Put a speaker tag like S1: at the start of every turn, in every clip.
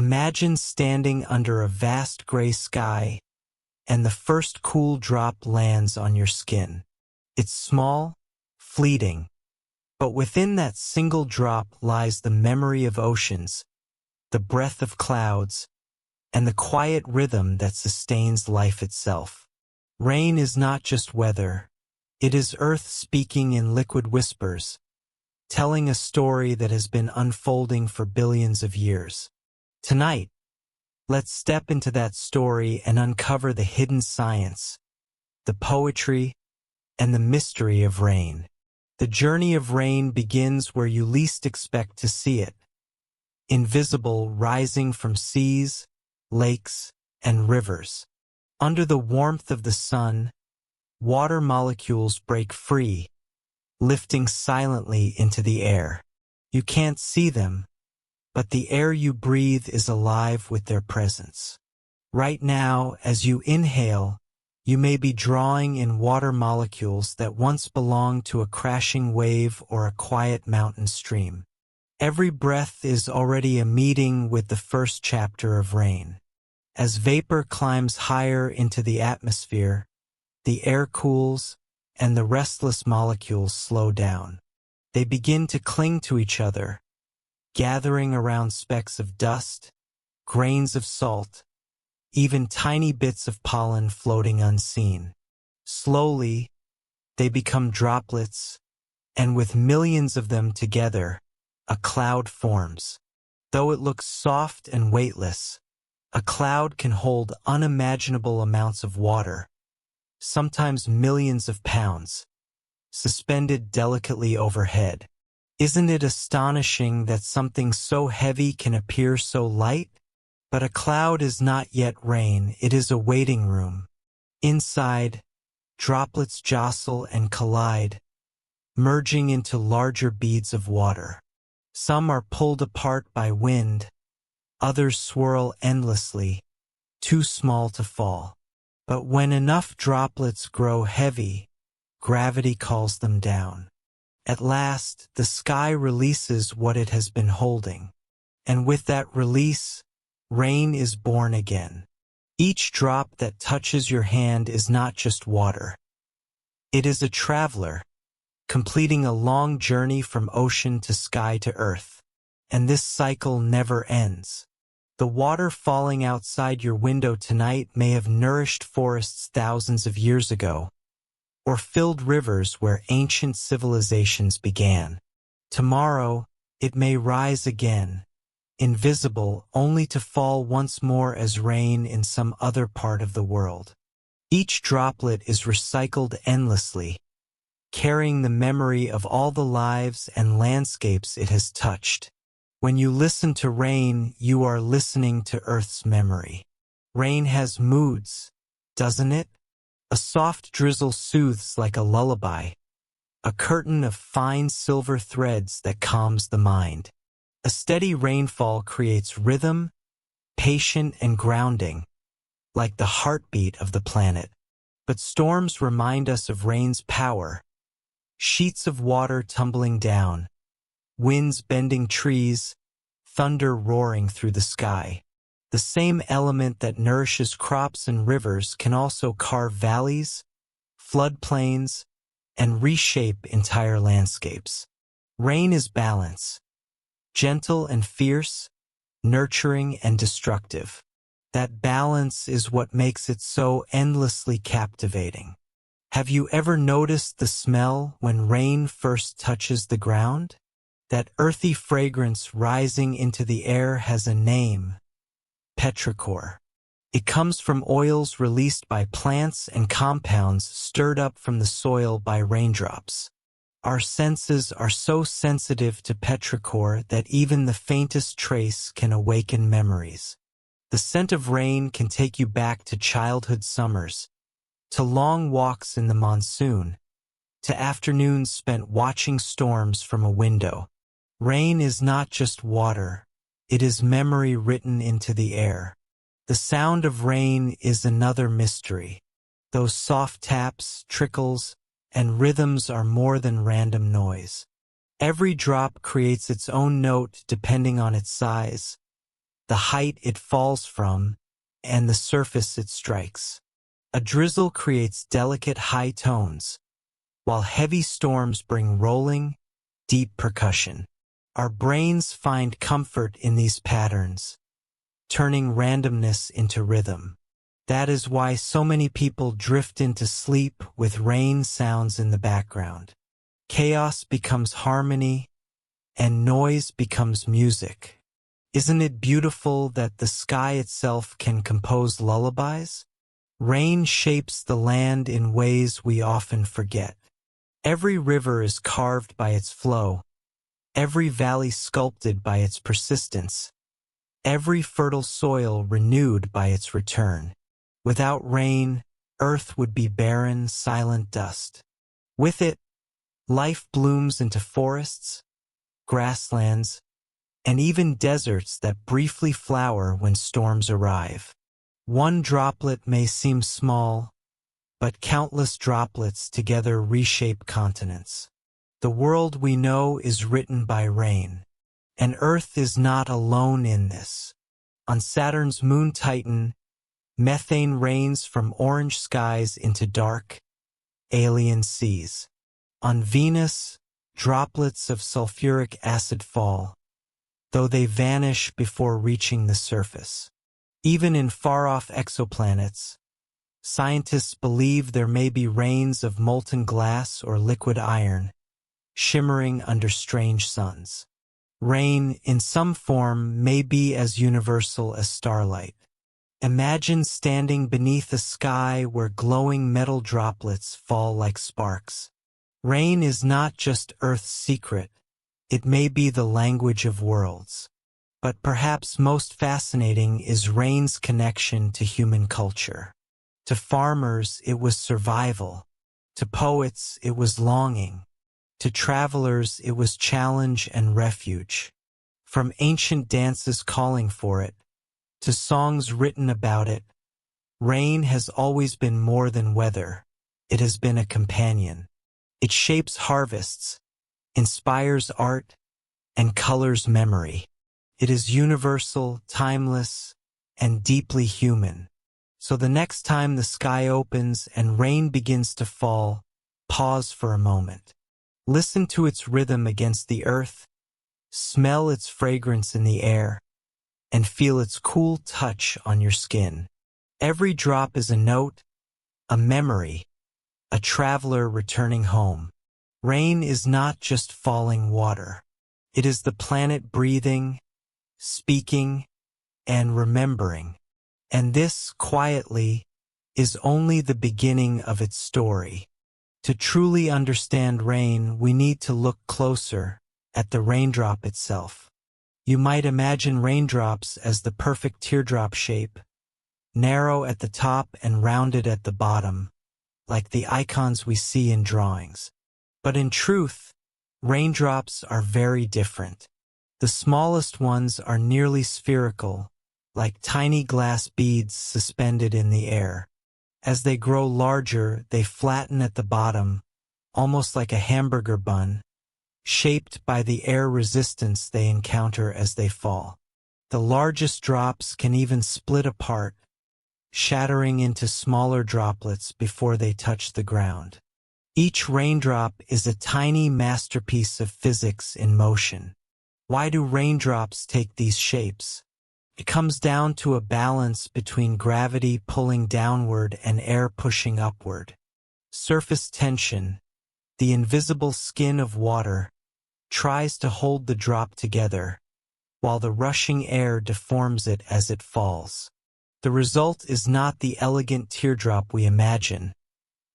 S1: Imagine standing under a vast gray sky, and the first cool drop lands on your skin. It's small, fleeting, but within that single drop lies the memory of oceans, the breath of clouds, and the quiet rhythm that sustains life itself. Rain is not just weather, it is Earth speaking in liquid whispers, telling a story that has been unfolding for billions of years. Tonight, let's step into that story and uncover the hidden science, the poetry, and the mystery of rain. The journey of rain begins where you least expect to see it, invisible, rising from seas, lakes, and rivers. Under the warmth of the sun, water molecules break free, lifting silently into the air. You can't see them, but the air you breathe is alive with their presence. Right now, as you inhale, you may be drawing in water molecules that once belonged to a crashing wave or a quiet mountain stream. Every breath is already a meeting with the first chapter of rain. As vapor climbs higher into the atmosphere, the air cools and the restless molecules slow down. They begin to cling to each other, gathering around specks of dust, grains of salt, even tiny bits of pollen floating unseen. Slowly, they become droplets, and with millions of them together, a cloud forms. Though it looks soft and weightless, a cloud can hold unimaginable amounts of water, sometimes millions of pounds, suspended delicately overhead. Isn't it astonishing that something so heavy can appear so light? But a cloud is not yet rain, it is a waiting room. Inside, droplets jostle and collide, merging into larger beads of water. Some are pulled apart by wind, others swirl endlessly, too small to fall. But when enough droplets grow heavy, gravity calls them down. At last, the sky releases what it has been holding. And with that release, rain is born again. Each drop that touches your hand is not just water. It is a traveler, completing a long journey from ocean to sky to earth. And this cycle never ends. The water falling outside your window tonight may have nourished forests thousands of years ago, or filled rivers where ancient civilizations began. Tomorrow, it may rise again, invisible only to fall once more as rain in some other part of the world. Each droplet is recycled endlessly, carrying the memory of all the lives and landscapes it has touched. When you listen to rain, you are listening to Earth's memory. Rain has moods, doesn't it? A soft drizzle soothes like a lullaby, a curtain of fine silver threads that calms the mind. A steady rainfall creates rhythm, patient and grounding, like the heartbeat of the planet. But storms remind us of rain's power. Sheets of water tumbling down, winds bending trees, thunder roaring through the sky. The same element that nourishes crops and rivers can also carve valleys, floodplains, and reshape entire landscapes. Rain is balance, gentle and fierce, nurturing and destructive. That balance is what makes it so endlessly captivating. Have you ever noticed the smell when rain first touches the ground? That earthy fragrance rising into the air has a name: petrichor. It comes from oils released by plants and compounds stirred up from the soil by raindrops. Our senses are so sensitive to petrichor that even the faintest trace can awaken memories. The scent of rain can take you back to childhood summers, to long walks in the monsoon, to afternoons spent watching storms from a window. Rain is not just water, it is memory written into the air. The sound of rain is another mystery. Those soft taps, trickles, and rhythms are more than random noise. Every drop creates its own note depending on its size, the height it falls from, and the surface it strikes. A drizzle creates delicate high tones, while heavy storms bring rolling, deep percussion. Our brains find comfort in these patterns, turning randomness into rhythm. That is why so many people drift into sleep with rain sounds in the background. Chaos becomes harmony, and noise becomes music. Isn't it beautiful that the sky itself can compose lullabies? Rain shapes the land in ways we often forget. Every river is carved by its flow, every valley sculpted by its persistence, every fertile soil renewed by its return. Without rain, earth would be barren, silent dust. With it, life blooms into forests, grasslands, and even deserts that briefly flower when storms arrive. One droplet may seem small, but countless droplets together reshape continents. The world we know is written by rain, and Earth is not alone in this. On Saturn's moon Titan, methane rains from orange skies into dark, alien seas. On Venus, droplets of sulfuric acid fall, though they vanish before reaching the surface. Even in far-off exoplanets, scientists believe there may be rains of molten glass or liquid iron, shimmering under strange suns. Rain, in some form, may be as universal as starlight. Imagine standing beneath a sky where glowing metal droplets fall like sparks. Rain is not just Earth's secret, it may be the language of worlds. But perhaps most fascinating is rain's connection to human culture. To farmers, it was survival. To poets, it was longing. To travelers, it was challenge and refuge. From ancient dances calling for it, to songs written about it, rain has always been more than weather. It has been a companion. It shapes harvests, inspires art, and colors memory. It is universal, timeless, and deeply human. So the next time the sky opens and rain begins to fall, pause for a moment. Listen to its rhythm against the earth, smell its fragrance in the air, and feel its cool touch on your skin. Every drop is a note, a memory, a traveler returning home. Rain is not just falling water. It is the planet breathing, speaking, and remembering. And this, quietly, is only the beginning of its story. To truly understand rain, we need to look closer at the raindrop itself. You might imagine raindrops as the perfect teardrop shape, narrow at the top and rounded at the bottom, like the icons we see in drawings. But in truth, raindrops are very different. The smallest ones are nearly spherical, like tiny glass beads suspended in the air. As they grow larger, they flatten at the bottom, almost like a hamburger bun, shaped by the air resistance they encounter as they fall. The largest drops can even split apart, shattering into smaller droplets before they touch the ground. Each raindrop is a tiny masterpiece of physics in motion. Why do raindrops take these shapes? It comes down to a balance between gravity pulling downward and air pushing upward. Surface tension, the invisible skin of water, tries to hold the drop together, while the rushing air deforms it as it falls. The result is not the elegant teardrop we imagine,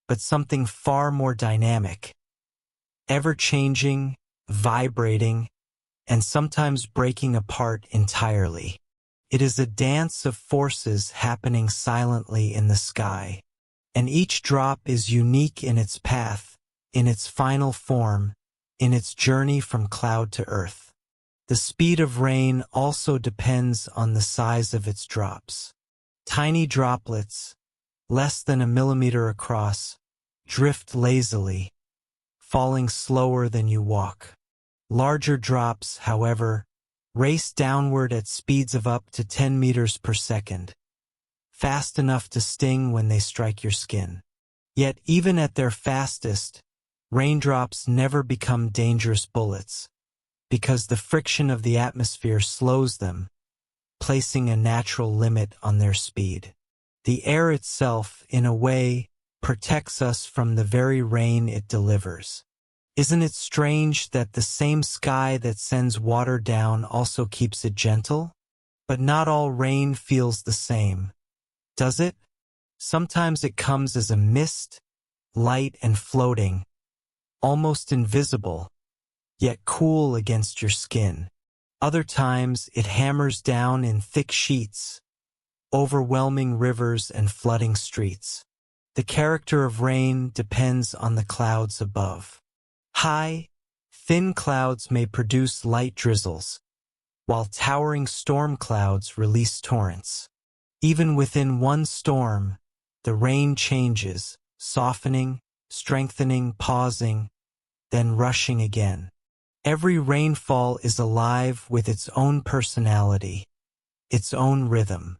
S1: but something far more dynamic, ever-changing, vibrating, and sometimes breaking apart entirely. It is a dance of forces happening silently in the sky, and each drop is unique in its path, in its final form, in its journey from cloud to earth. The speed of rain also depends on the size of its drops. Tiny droplets, less than a millimeter across, drift lazily, falling slower than you walk. Larger drops, however, race downward at speeds of up to 10 meters per second, fast enough to sting when they strike your skin. Yet even at their fastest, raindrops never become dangerous bullets, because the friction of the atmosphere slows them, placing a natural limit on their speed. The air itself, in a way, protects us from the very rain it delivers. Isn't it strange that the same sky that sends water down also keeps it gentle? But not all rain feels the same, does it? Sometimes it comes as a mist, light and floating, almost invisible, yet cool against your skin. Other times it hammers down in thick sheets, overwhelming rivers and flooding streets. The character of rain depends on the clouds above. High, thin clouds may produce light drizzles, while towering storm clouds release torrents. Even within one storm, the rain changes, softening, strengthening, pausing, then rushing again. Every rainfall is alive with its own personality, its own rhythm.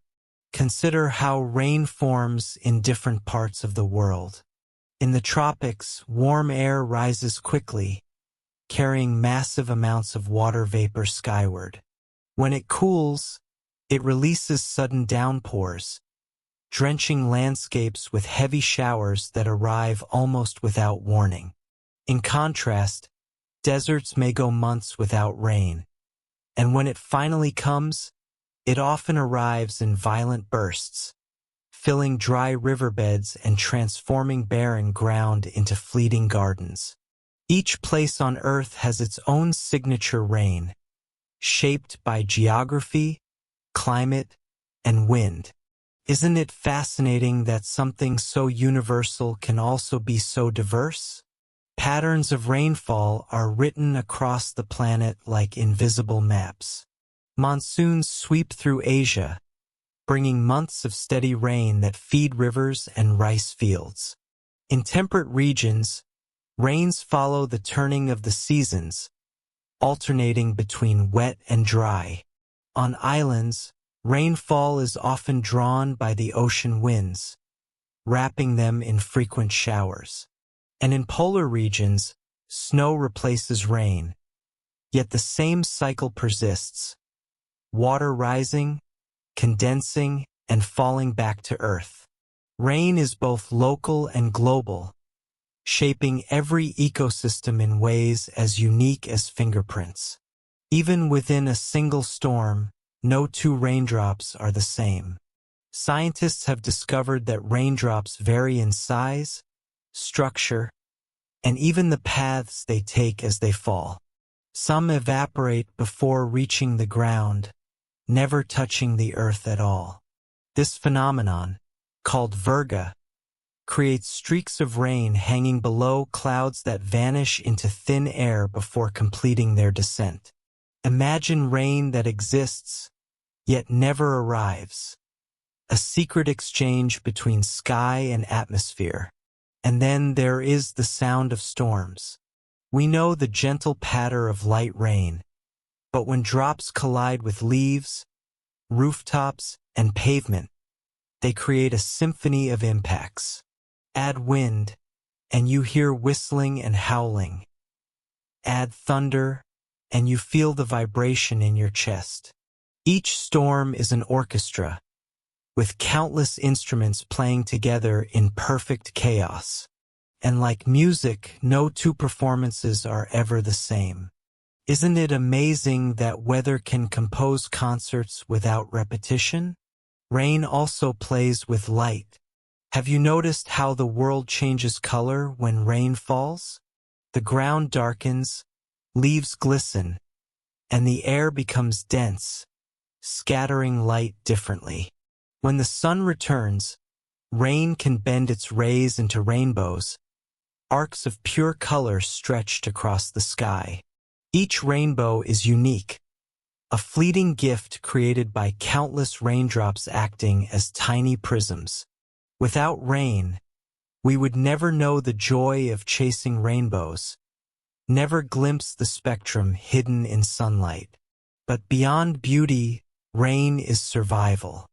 S1: Consider how rain forms in different parts of the world. In the tropics, warm air rises quickly, carrying massive amounts of water vapor skyward. When it cools, it releases sudden downpours, drenching landscapes with heavy showers that arrive almost without warning. In contrast, deserts may go months without rain, and when it finally comes, it often arrives in violent bursts, filling dry riverbeds and transforming barren ground into fleeting gardens. Each place on Earth has its own signature rain, shaped by geography, climate, and wind. Isn't it fascinating that something so universal can also be so diverse? Patterns of rainfall are written across the planet like invisible maps. Monsoons sweep through Asia, bringing months of steady rain that feed rivers and rice fields. In temperate regions, rains follow the turning of the seasons, alternating between wet and dry. On islands, rainfall is often drawn by the ocean winds, wrapping them in frequent showers. And in polar regions, snow replaces rain, yet the same cycle persists, water rising, condensing, and falling back to Earth. Rain is both local and global, shaping every ecosystem in ways as unique as fingerprints. Even within a single storm, no two raindrops are the same. Scientists have discovered that raindrops vary in size, structure, and even the paths they take as they fall. Some evaporate before reaching the ground, never touching the earth at all. This phenomenon, called virga, creates streaks of rain hanging below clouds that vanish into thin air before completing their descent. Imagine rain that exists, yet never arrives. A secret exchange between sky and atmosphere. And then there is the sound of storms. We know the gentle patter of light rain, but when drops collide with leaves, rooftops, and pavement, they create a symphony of impacts. Add wind, and you hear whistling and howling. Add thunder, and you feel the vibration in your chest. Each storm is an orchestra, with countless instruments playing together in perfect chaos. And like music, no two performances are ever the same. Isn't it amazing that weather can compose concerts without repetition? Rain also plays with light. Have you noticed how the world changes color when rain falls? The ground darkens, leaves glisten, and the air becomes dense, scattering light differently. When the sun returns, rain can bend its rays into rainbows, arcs of pure color stretched across the sky. Each rainbow is unique, a fleeting gift created by countless raindrops acting as tiny prisms. Without rain, we would never know the joy of chasing rainbows, never glimpse the spectrum hidden in sunlight. But beyond beauty, rain is survival.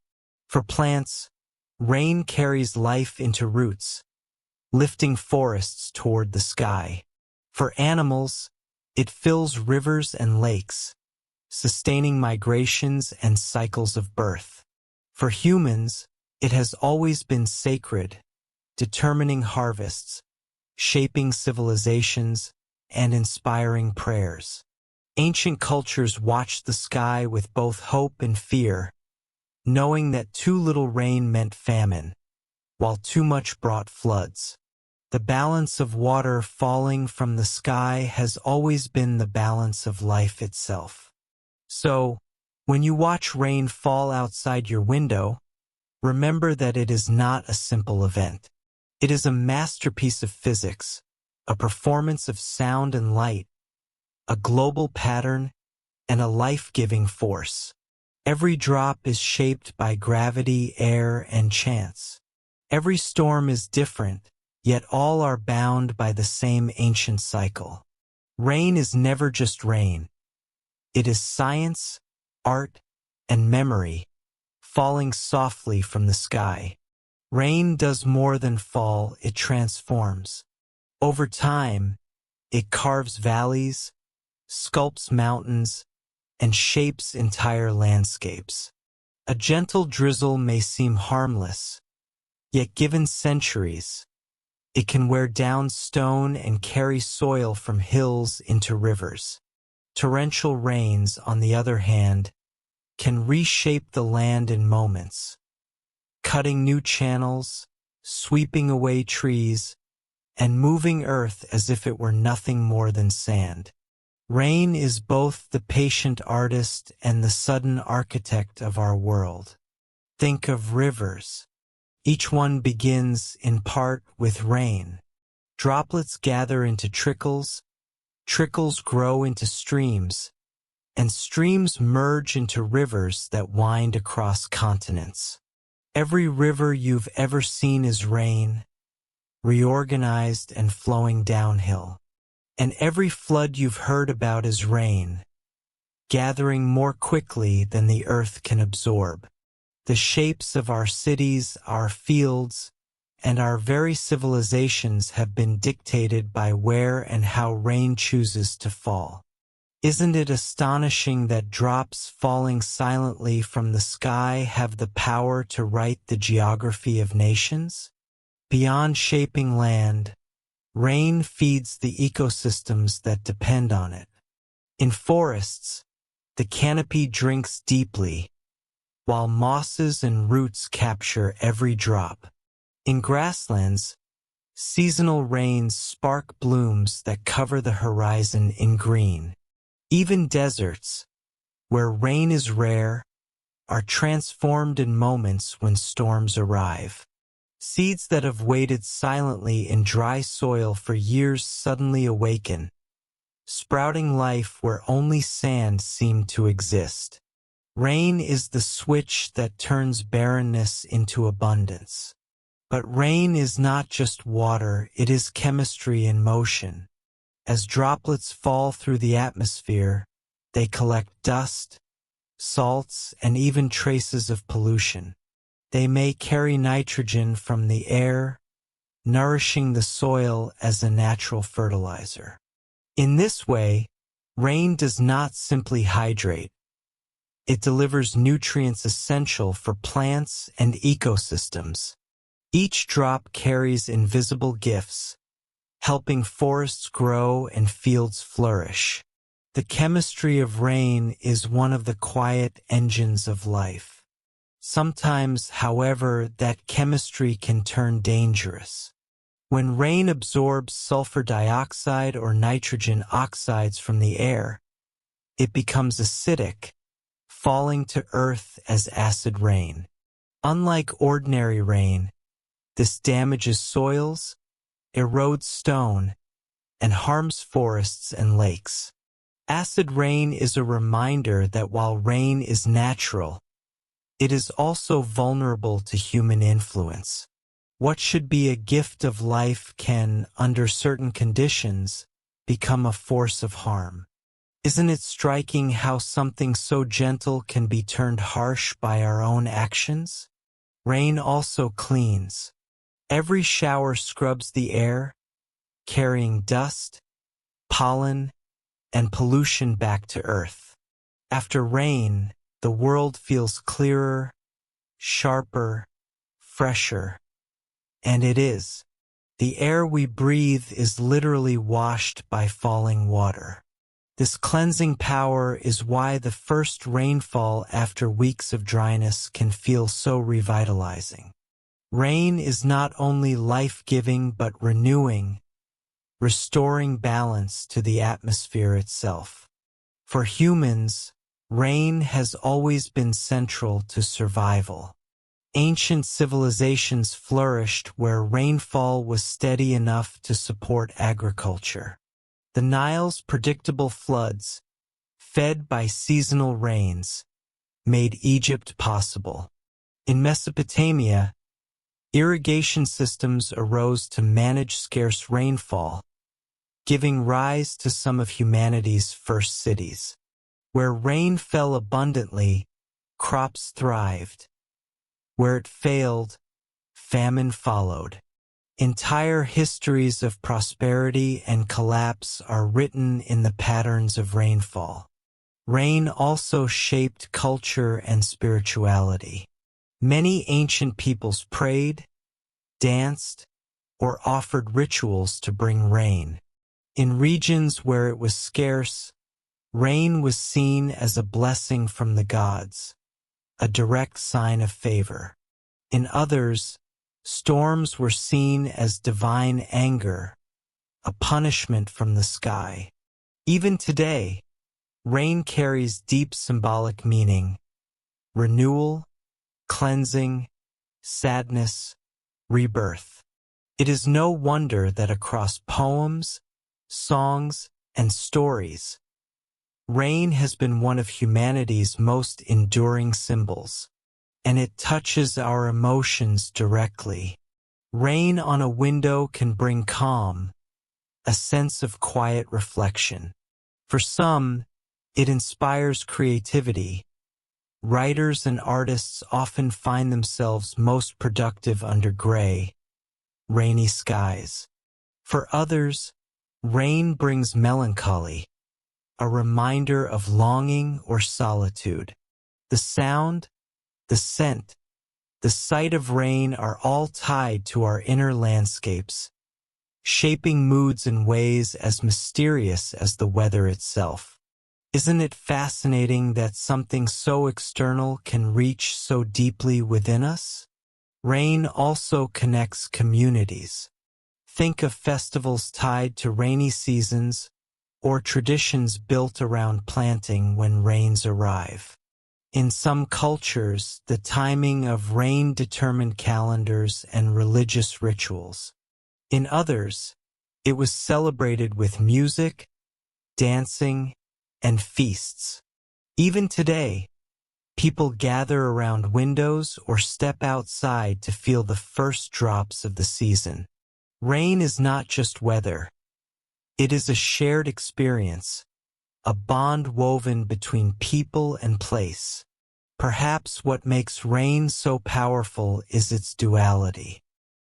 S1: For plants, rain carries life into roots, lifting forests toward the sky. For animals, it fills rivers and lakes, sustaining migrations and cycles of birth. For humans, it has always been sacred, determining harvests, shaping civilizations, and inspiring prayers. Ancient cultures watched the sky with both hope and fear, knowing that too little rain meant famine, while too much brought floods. The balance of water falling from the sky has always been the balance of life itself. So, when you watch rain fall outside your window, remember that it is not a simple event. It is a masterpiece of physics, a performance of sound and light, a global pattern, and a life-giving force. Every drop is shaped by gravity, air, and chance. Every storm is different, yet all are bound by the same ancient cycle. Rain is never just rain. It is science, art, and memory, falling softly from the sky. Rain does more than fall, it transforms. Over time, it carves valleys, sculpts mountains, and shapes entire landscapes. A gentle drizzle may seem harmless, yet given centuries, it can wear down stone and carry soil from hills into rivers. Torrential rains, on the other hand, can reshape the land in moments, cutting new channels, sweeping away trees, and moving earth as if it were nothing more than sand. Rain is both the patient artist and the sudden architect of our world. Think of rivers. Each one begins, in part, with rain. Droplets gather into trickles, trickles grow into streams, and streams merge into rivers that wind across continents. Every river you've ever seen is rain, reorganized and flowing downhill. And every flood you've heard about is rain, gathering more quickly than the earth can absorb. The shapes of our cities, our fields, and our very civilizations have been dictated by where and how rain chooses to fall. Isn't it astonishing that drops falling silently from the sky have the power to write the geography of nations? Beyond shaping land, rain feeds the ecosystems that depend on it. In forests, the canopy drinks deeply, while mosses and roots capture every drop. In grasslands, seasonal rains spark blooms that cover the horizon in green. Even deserts, where rain is rare, are transformed in moments when storms arrive. Seeds that have waited silently in dry soil for years suddenly awaken, sprouting life where only sand seemed to exist. Rain is the switch that turns barrenness into abundance. But rain is not just water, it is chemistry in motion. As droplets fall through the atmosphere, they collect dust, salts, and even traces of pollution. They may carry nitrogen from the air, nourishing the soil as a natural fertilizer. In this way, rain does not simply hydrate. It delivers nutrients essential for plants and ecosystems. Each drop carries invisible gifts, helping forests grow and fields flourish. The chemistry of rain is one of the quiet engines of life. Sometimes, however, that chemistry can turn dangerous. When rain absorbs sulfur dioxide or nitrogen oxides from the air, it becomes acidic, falling to earth as acid rain. Unlike ordinary rain, this damages soils, erodes stone, and harms forests and lakes. Acid rain is a reminder that while rain is natural, it is also vulnerable to human influence. What should be a gift of life can, under certain conditions, become a force of harm. Isn't it striking how something so gentle can be turned harsh by our own actions? Rain also cleans. Every shower scrubs the air, carrying dust, pollen, and pollution back to Earth. After rain, the world feels clearer, sharper, fresher. And it is. The air we breathe is literally washed by falling water. This cleansing power is why the first rainfall after weeks of dryness can feel so revitalizing. Rain is not only life-giving but renewing, restoring balance to the atmosphere itself. For humans, rain has always been central to survival. Ancient civilizations flourished where rainfall was steady enough to support agriculture. The Nile's predictable floods, fed by seasonal rains, made Egypt possible. In Mesopotamia, irrigation systems arose to manage scarce rainfall, giving rise to some of humanity's first cities. Where rain fell abundantly, crops thrived. Where it failed, famine followed. Entire histories of prosperity and collapse are written in the patterns of rainfall. Rain also shaped culture and spirituality. Many ancient peoples prayed, danced, or offered rituals to bring rain. In regions where it was scarce, rain was seen as a blessing from the gods, a direct sign of favor. In others, storms were seen as divine anger, a punishment from the sky. Even today, rain carries deep symbolic meaning: renewal, cleansing, sadness, rebirth. It is no wonder that across poems, songs, and stories, rain has been one of humanity's most enduring symbols, and it touches our emotions directly. Rain on a window can bring calm, a sense of quiet reflection. For some, it inspires creativity. Writers and artists often find themselves most productive under gray, rainy skies. For others, rain brings melancholy, a reminder of longing or solitude. The sound, the scent, the sight of rain are all tied to our inner landscapes, shaping moods in ways as mysterious as the weather itself. Isn't it fascinating that something so external can reach so deeply within us? Rain also connects communities. Think of festivals tied to rainy seasons or traditions built around planting when rains arrive. In some cultures, the timing of rain determined calendars and religious rituals. In others, it was celebrated with music, dancing, and feasts. Even today, people gather around windows or step outside to feel the first drops of the season. Rain is not just weather. It is a shared experience, a bond woven between people and place. Perhaps what makes rain so powerful is its duality.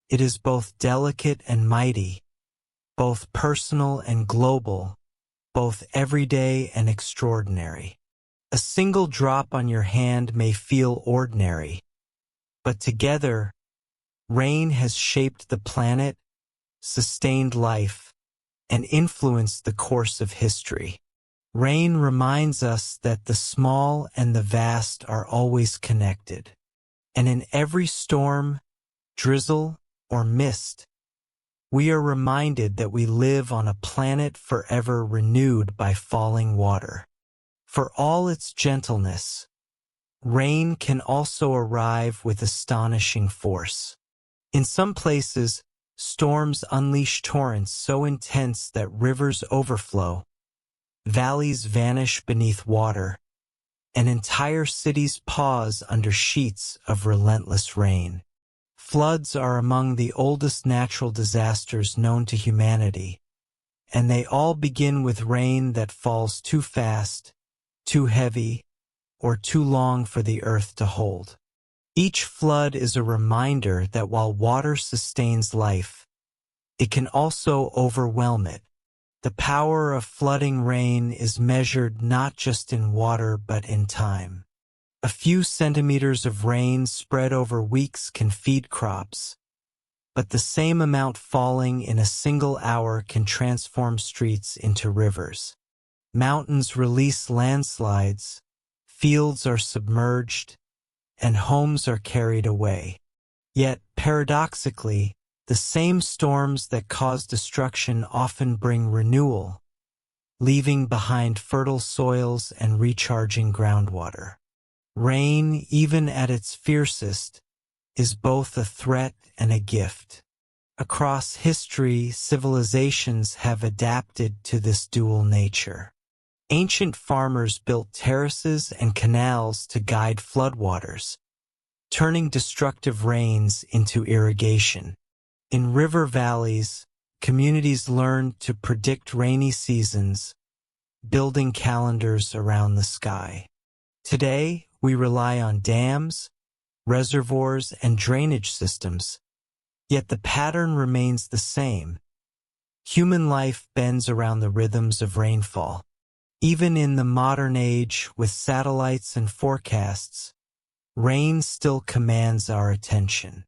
S1: It is both delicate and mighty, both personal and global, both everyday and extraordinary. A single drop on your hand may feel ordinary, but together, rain has shaped the planet, sustained life, and influenced the course of history. Rain reminds us that the small and the vast are always connected, and in every storm, drizzle, or mist, we are reminded that we live on a planet forever renewed by falling water. For all its gentleness, rain can also arrive with astonishing force. In some places, storms unleash torrents so intense that rivers overflow, valleys vanish beneath water, and entire cities pause under sheets of relentless rain. Floods are among the oldest natural disasters known to humanity, and they all begin with rain that falls too fast, too heavy, or too long for the earth to hold. Each flood is a reminder that while water sustains life, it can also overwhelm it. The power of flooding rain is measured not just in water but in time. A few centimeters of rain spread over weeks can feed crops, but the same amount falling in a single hour can transform streets into rivers. Mountains release landslides, fields are submerged, and homes are carried away. Yet, paradoxically, the same storms that cause destruction often bring renewal, leaving behind fertile soils and recharging groundwater. Rain, even at its fiercest, is both a threat and a gift. Across history, civilizations have adapted to this dual nature. Ancient farmers built terraces and canals to guide floodwaters, turning destructive rains into irrigation. In river valleys, communities learned to predict rainy seasons, building calendars around the sky. Today, we rely on dams, reservoirs, and drainage systems, yet the pattern remains the same. Human life bends around the rhythms of rainfall. Even in the modern age, with satellites and forecasts, rain still commands our attention.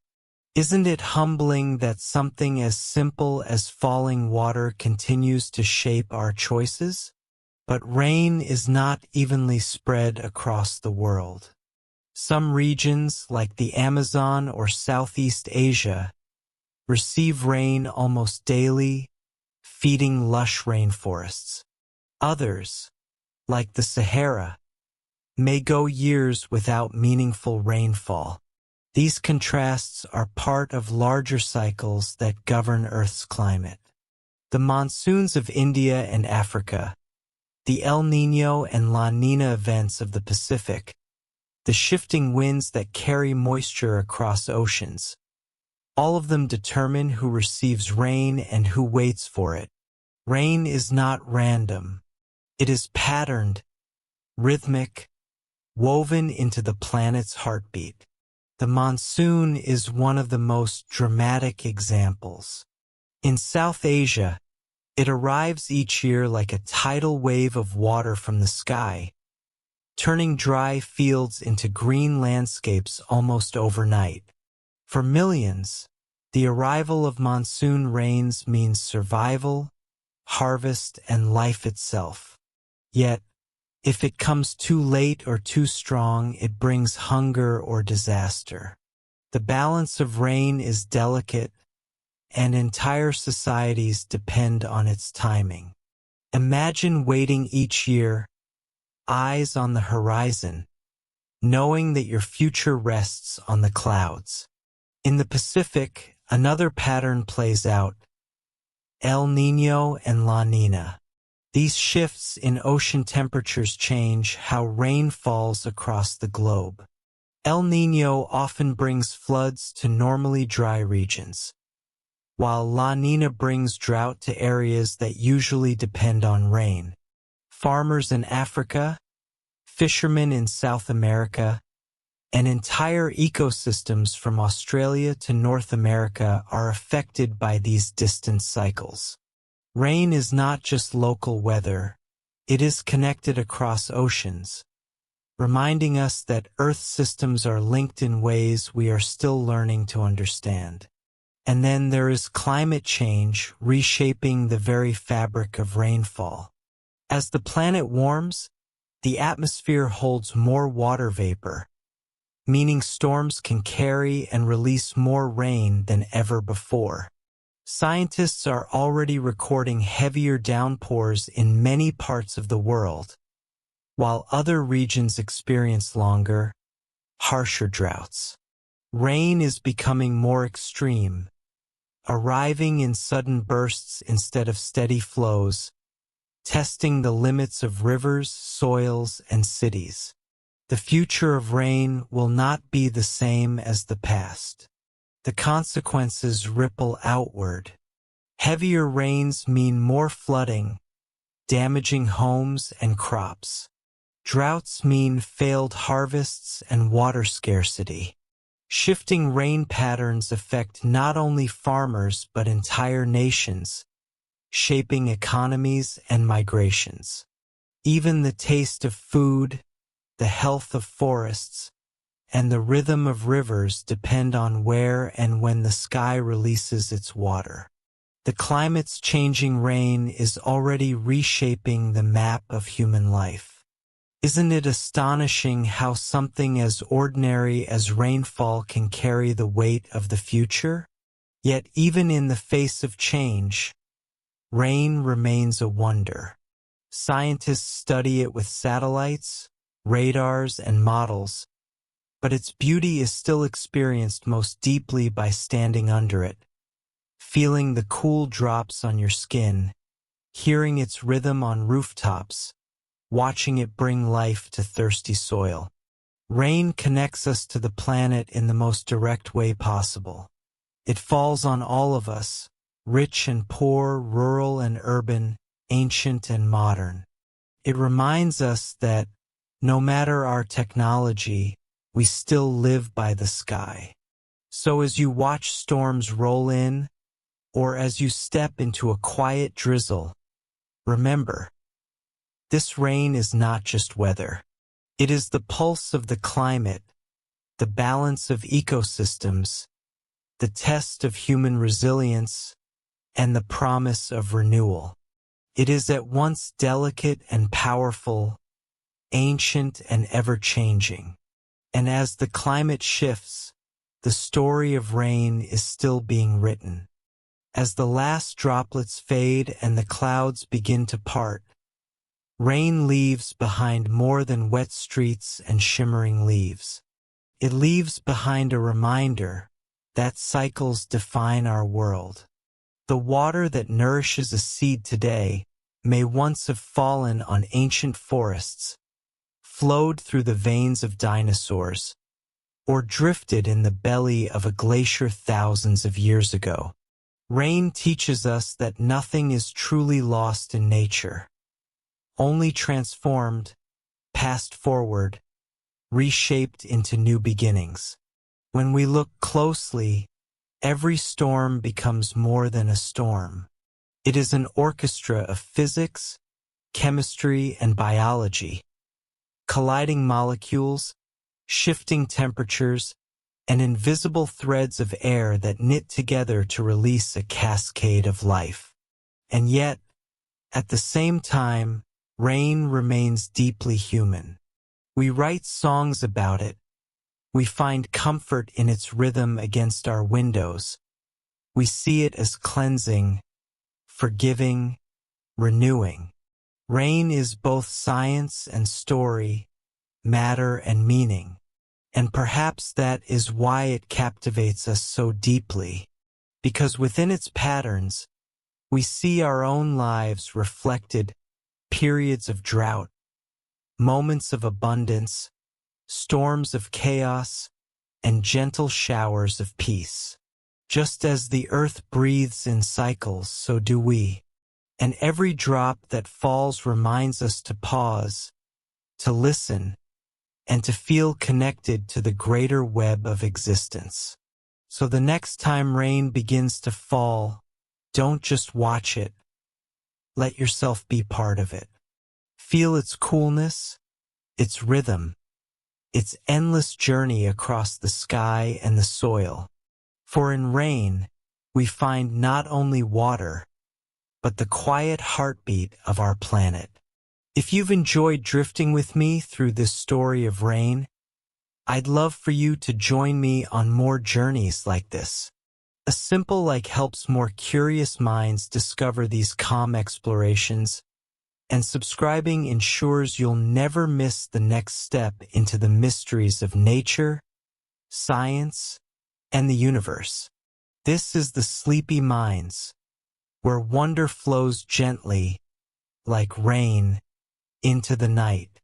S1: Isn't it humbling that something as simple as falling water continues to shape our choices? But rain is not evenly spread across the world. Some regions, like the Amazon or Southeast Asia, receive rain almost daily, feeding lush rainforests. Others, like the Sahara, may go years without meaningful rainfall. These contrasts are part of larger cycles that govern Earth's climate. The monsoons of India and Africa, the El Niño and La Niña events of the Pacific, the shifting winds that carry moisture across oceans, all of them determine who receives rain and who waits for it. Rain is not random. It is patterned, rhythmic, woven into the planet's heartbeat. The monsoon is one of the most dramatic examples. In South Asia, it arrives each year like a tidal wave of water from the sky, turning dry fields into green landscapes almost overnight. For millions, the arrival of monsoon rains means survival, harvest, and life itself. Yet, if it comes too late or too strong, it brings hunger or disaster. The balance of rain is delicate, and entire societies depend on its timing. Imagine waiting each year, eyes on the horizon, knowing that your future rests on the clouds. In the Pacific, another pattern plays out: El Niño and La Niña. These shifts in ocean temperatures change how rain falls across the globe. El Niño often brings floods to normally dry regions, while La Niña brings drought to areas that usually depend on rain. Farmers in Africa, fishermen in South America, and entire ecosystems from Australia to North America are affected by these distant cycles. Rain is not just local weather, it is connected across oceans, reminding us that Earth systems are linked in ways we are still learning to understand. And then there is climate change reshaping the very fabric of rainfall. As the planet warms, the atmosphere holds more water vapor, meaning storms can carry and release more rain than ever before. Scientists are already recording heavier downpours in many parts of the world, while other regions experience longer, harsher droughts. Rain is becoming more extreme, arriving in sudden bursts instead of steady flows, testing the limits of rivers, soils, and cities. The future of rain will not be the same as the past. The consequences ripple outward, Heavier rains mean more flooding, damaging homes and crops. Droughts mean failed harvests and water scarcity. Shifting rain patterns affect not only farmers but entire nations, shaping economies and migrations. Even the taste of food, the health of forests, and the rhythm of rivers depend on where and when the sky releases its water. The climate's changing rain is already reshaping the map of human life. Isn't it astonishing how something as ordinary as rainfall can carry the weight of the future? Yet even in the face of change, rain remains a wonder. Scientists study it with satellites, radars, and models, but its beauty is still experienced most deeply by standing under it, feeling the cool drops on your skin, hearing its rhythm on rooftops, watching it bring life to thirsty soil. Rain connects us to the planet in the most direct way possible. It falls on all of us, rich and poor, rural and urban, ancient and modern. It reminds us that, no matter our technology, we still live by the sky. So as you watch storms roll in, or as you step into a quiet drizzle, remember, this rain is not just weather. It is the pulse of the climate, the balance of ecosystems, the test of human resilience, and the promise of renewal. It is at once delicate and powerful, ancient and ever-changing. And as the climate shifts, the story of rain is still being written. As the last droplets fade and the clouds begin to part, rain leaves behind more than wet streets and shimmering leaves. It leaves behind a reminder that cycles define our world. The water that nourishes a seed today may once have fallen on ancient forests, flowed through the veins of dinosaurs, or drifted in the belly of a glacier thousands of years ago. Rain teaches us that nothing is truly lost in nature, only transformed, passed forward, reshaped into new beginnings. When we look closely, every storm becomes more than a storm. It is an orchestra of physics, chemistry, and biology, colliding molecules, shifting temperatures, and invisible threads of air that knit together to release a cascade of life. And yet, at the same time, rain remains deeply human. We write songs about it. We find comfort in its rhythm against our windows. We see it as cleansing, forgiving, renewing. Rain is both science and story, matter and meaning. And perhaps that is why it captivates us so deeply, because within its patterns, we see our own lives reflected, periods of drought, moments of abundance, storms of chaos, and gentle showers of peace. Just as the earth breathes in cycles, so do we. And every drop that falls reminds us to pause, to listen, and to feel connected to the greater web of existence. So the next time rain begins to fall, don't just watch it. Let yourself be part of it. Feel its coolness, its rhythm, its endless journey across the sky and the soil. For in rain, we find not only water, but the quiet heartbeat of our planet. If you've enjoyed drifting with me through this story of rain, I'd love for you to join me on more journeys like this. A simple like helps more curious minds discover these calm explorations, and subscribing ensures you'll never miss the next step into the mysteries of nature, science, and the universe. This is the Sleepy Minds, where wonder flows gently, like rain, into the night.